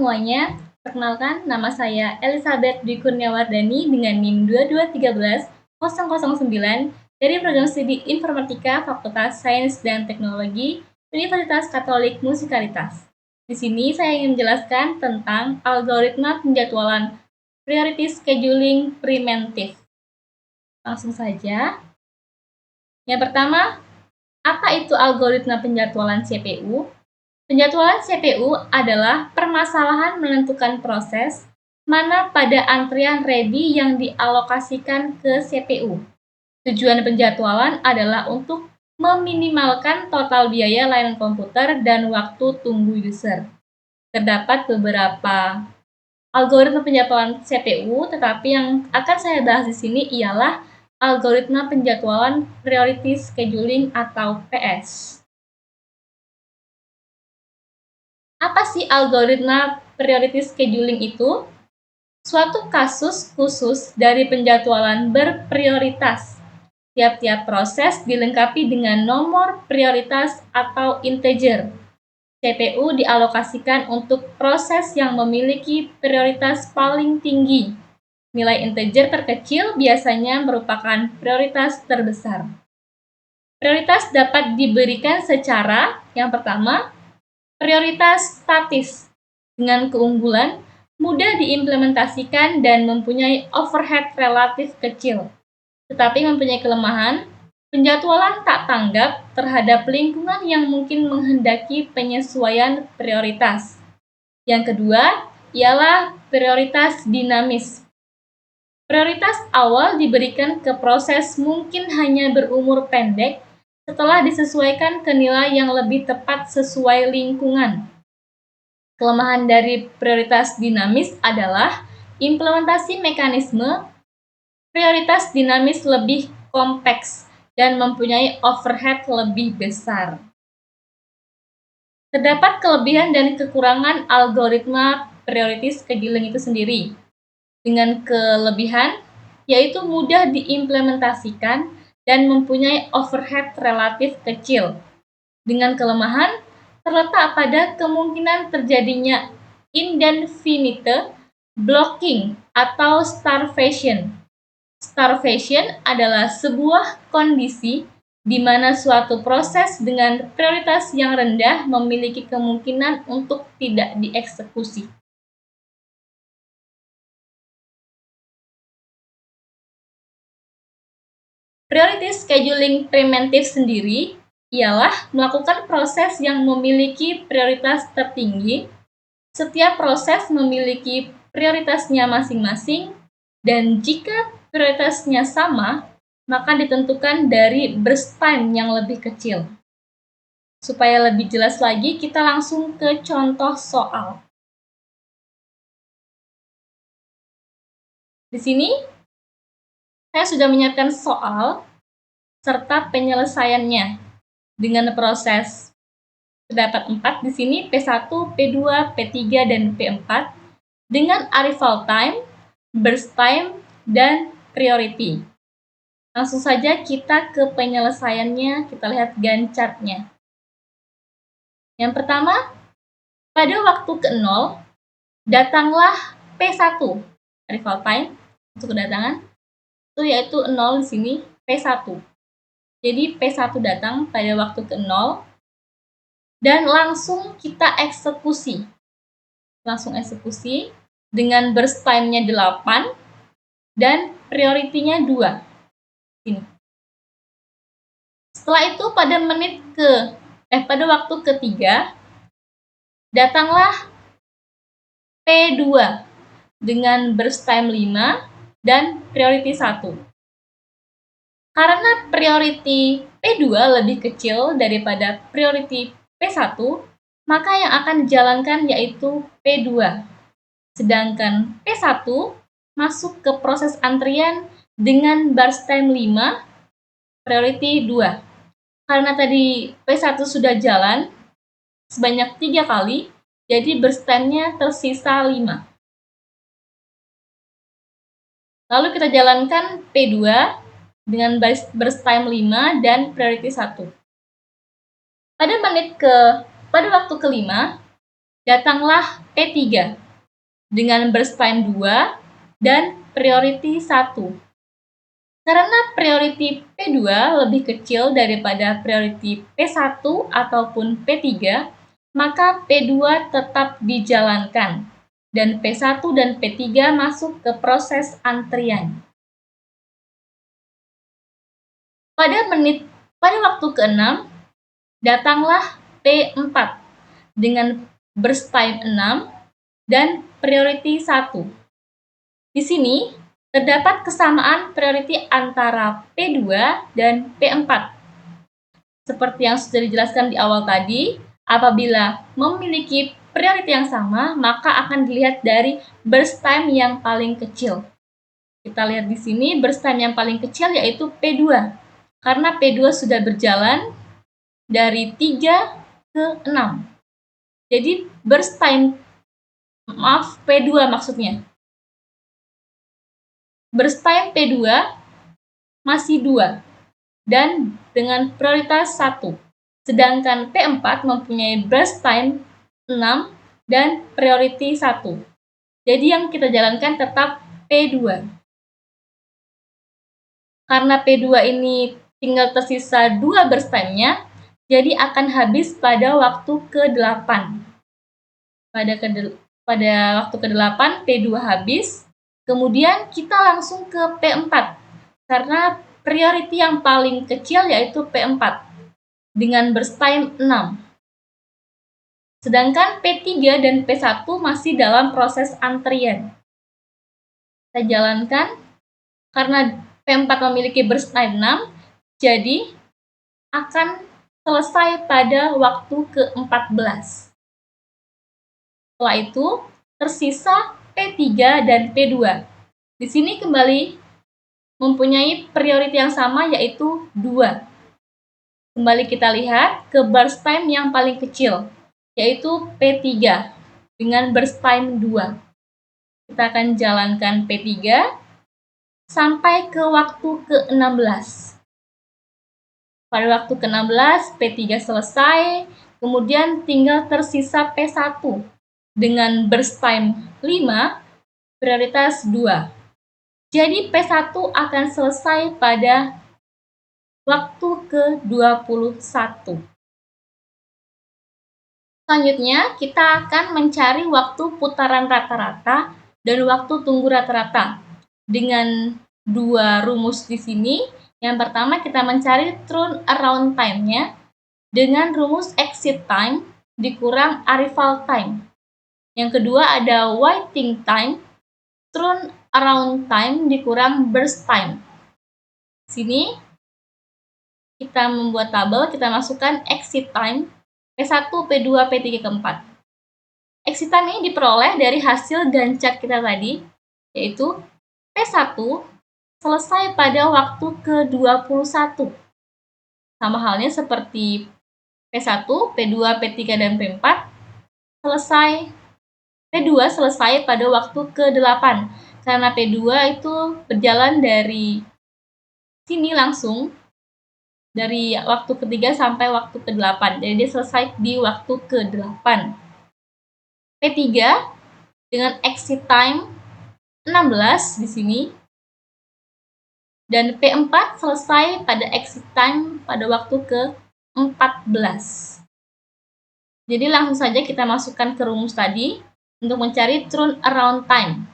semuanya, perkenalkan nama saya Elizabeth Dwi Kurniawardani dengan NIM 2213009 dari Program Studi Informatika Fakultas Sains dan Teknologi Universitas Katolik Musikalitas. Di sini saya ingin menjelaskan tentang algoritma penjadwalan priority scheduling preemptive. Langsung saja. Yang pertama, apa itu algoritma penjadwalan CPU? Penjadwalan CPU adalah permasalahan menentukan proses mana pada antrian ready yang dialokasikan ke CPU. Tujuan penjadwalan adalah untuk meminimalkan total biaya layanan komputer dan waktu tunggu user. Terdapat beberapa algoritma penjadwalan CPU, tetapi yang akan saya bahas di sini ialah algoritma penjadwalan priority scheduling atau PS. Apa sih algoritma priority scheduling itu? Suatu kasus khusus dari penjadwalan berprioritas. Tiap-tiap proses dilengkapi dengan nomor prioritas atau integer. CPU dialokasikan untuk proses yang memiliki prioritas paling tinggi. Nilai integer terkecil biasanya merupakan prioritas terbesar. Prioritas dapat diberikan secara, yang pertama, prioritas statis dengan keunggulan mudah diimplementasikan dan mempunyai overhead relatif kecil, tetapi mempunyai kelemahan penjadwalan tak tanggap terhadap lingkungan yang mungkin menghendaki penyesuaian prioritas. Yang kedua ialah prioritas dinamis. Prioritas awal diberikan ke proses mungkin hanya berumur pendek setelah disesuaikan ke nilai yang lebih tepat sesuai lingkungan. Kelemahan dari prioritas dinamis adalah implementasi mekanisme prioritas dinamis lebih kompleks dan mempunyai overhead lebih besar. Terdapat kelebihan dan kekurangan algoritma priority scheduling itu sendiri. Dengan kelebihan, yaitu mudah diimplementasikan dan mempunyai overhead relatif kecil. Dengan kelemahan, terletak pada kemungkinan terjadinya indefinite blocking atau starvation. Starvation adalah sebuah kondisi di mana suatu proses dengan prioritas yang rendah memiliki kemungkinan untuk tidak dieksekusi. Priority scheduling preemptive sendiri ialah melakukan proses yang memiliki prioritas tertinggi. Setiap proses memiliki prioritasnya masing-masing, dan jika prioritasnya sama, maka ditentukan dari burst time yang lebih kecil. Supaya lebih jelas lagi, kita langsung ke contoh soal. Di sini, saya sudah menyiapkan soal serta penyelesaiannya dengan proses terdapat 4 di sini, P1, P2, P3, dan P4 dengan arrival time, burst time, dan priority. Langsung saja kita ke penyelesaiannya, kita lihat Gantt chart-nya. Yang pertama, pada waktu ke-0, datanglah P1, arrival time untuk kedatangan, itu yaitu 0 di sini, P1. Jadi P1 datang pada waktu ke-0, dan langsung kita eksekusi. Langsung eksekusi dengan burst time-nya 8 dan priority-nya 2. Ini. Setelah itu pada waktu ketiga datanglah P2 dengan burst time 5 dan priority 1. Karena priority P2 lebih kecil daripada priority P1, maka yang akan dijalankan yaitu P2. Sedangkan P1 masuk ke proses antrian dengan burst time 5, priority 2. Karena tadi P1 sudah jalan sebanyak 3 kali, jadi burst time-nya tersisa 5. Lalu kita jalankan P2 dengan burst time 5 dan priority 1. Pada waktu kelima, datanglah P3 dengan burst time 2 dan priority 1. Karena priority P2 lebih kecil daripada priority P1 ataupun P3, maka P2 tetap dijalankan dan P1 dan P3 masuk ke proses antrian. Pada waktu ke-6, datanglah P4 dengan burst time 6 dan priority 1. Di sini terdapat kesamaan priority antara P2 dan P4. Seperti yang sudah dijelaskan di awal tadi, apabila memiliki priority yang sama, maka akan dilihat dari burst time yang paling kecil. Kita lihat di sini burst time yang paling kecil yaitu P2. Karena P2 sudah berjalan dari 3 ke 6. Jadi burst time, P2 maksudnya. Burst time P2 masih 2 dan dengan prioritas 1. Sedangkan P4 mempunyai burst time 6 dan priority 1. Jadi yang kita jalankan tetap P2. Karena P2 ini tinggal tersisa 2 burst time-nya, jadi akan habis pada waktu ke-8. Pada waktu ke-8 P2 habis, kemudian kita langsung ke P4. Karena priority yang paling kecil yaitu P4 dengan burst time 6. Sedangkan P3 dan P1 masih dalam proses antrian. Kita jalankan karena P4 memiliki burst time 6, jadi akan selesai pada waktu ke-14. Setelah itu tersisa P3 dan P2. Di sini kembali mempunyai priority yang sama yaitu 2. Kembali kita lihat ke burst time yang paling kecil yaitu P3 dengan burst time 2. Kita akan jalankan P3 sampai ke waktu ke-16. Pada waktu ke-16 P3 selesai, kemudian tinggal tersisa P1 dengan burst time 5, prioritas 2. Jadi P1 akan selesai pada waktu ke-21. Selanjutnya, kita akan mencari waktu putaran rata-rata dan waktu tunggu rata-rata. Dengan 2 rumus di sini, yang pertama kita mencari turnaround time-nya dengan rumus exit time dikurang arrival time. Yang kedua ada waiting time, turnaround time dikurang burst time. Sini kita membuat tabel, kita masukkan exit time P1, P2, P3, P4. Exit time ini diperoleh dari hasil Gantt chart kita tadi, yaitu P1 selesai pada waktu ke-21. Sama halnya seperti P1, P2, P3, dan P4 P2 selesai pada waktu ke-8. Karena P2 itu berjalan dari sini langsung, dari waktu ke-3 sampai waktu ke-8. Jadi dia selesai di waktu ke-8. P3 dengan exit time 16 di sini. Dan P4 selesai pada exit time pada waktu ke-14. Jadi langsung saja kita masukkan ke rumus tadi untuk mencari turnaround time.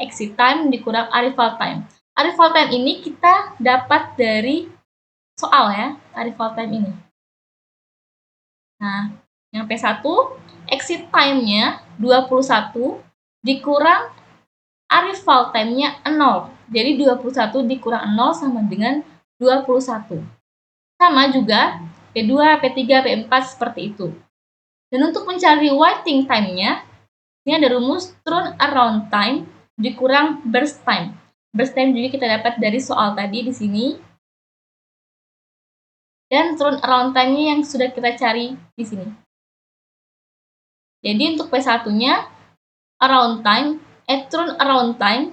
Exit time dikurang arrival time. Arrival time ini kita dapat dari soal ya, arrival time ini. Nah, yang P1, exit time-nya 21 dikurang arrival time-nya 0. Jadi 21 dikurang 0 sama dengan 21. Sama juga P2, P3, P4 seperti itu. Dan untuk mencari waiting time-nya, ini ada rumus turnaround time dikurang burst time. Burst time juga kita dapat dari soal tadi di sini. Dan turnaround time-nya yang sudah kita cari di sini. Jadi untuk P1-nya turnaround time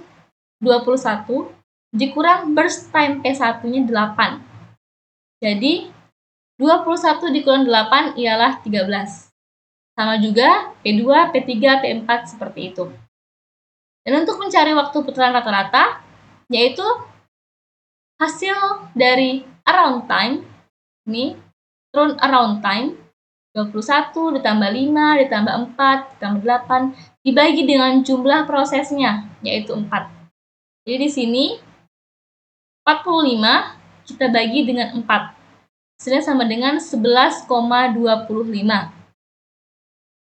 21 dikurang burst time P1-nya 8. Jadi 21 dikurang 8 ialah 13. Sama juga P2, P3, P4 seperti itu. Dan untuk mencari waktu putaran rata-rata, yaitu hasil dari around time, ini turn around time, 21 ditambah 5 ditambah 4 ditambah 8 dibagi dengan jumlah prosesnya, yaitu 4. Jadi di sini 45 kita bagi dengan 4. Hasilnya sama dengan 11,25.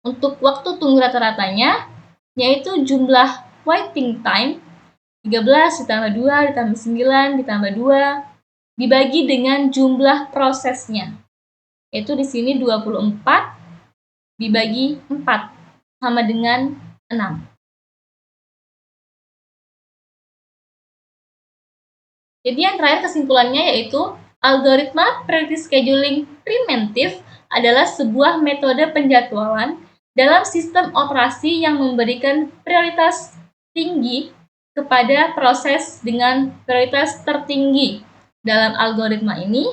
Untuk waktu tunggu rata-ratanya, yaitu jumlah waiting time 13 ditambah 2 ditambah 9 ditambah 2 dibagi dengan jumlah prosesnya. Yaitu di sini 24 dibagi 4 sama dengan 6. Jadi yang terakhir kesimpulannya yaitu algoritma priority scheduling preventif adalah sebuah metode penjadwalan dalam sistem operasi yang memberikan prioritas tinggi kepada proses dengan prioritas tertinggi. Dalam algoritma ini,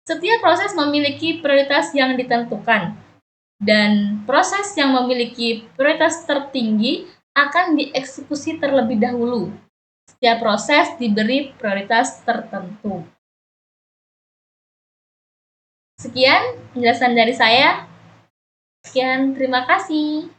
setiap proses memiliki prioritas yang ditentukan, dan proses yang memiliki prioritas tertinggi akan dieksekusi terlebih dahulu. Setiap proses diberi prioritas tertentu. Sekian penjelasan dari saya. Sekian, terima kasih.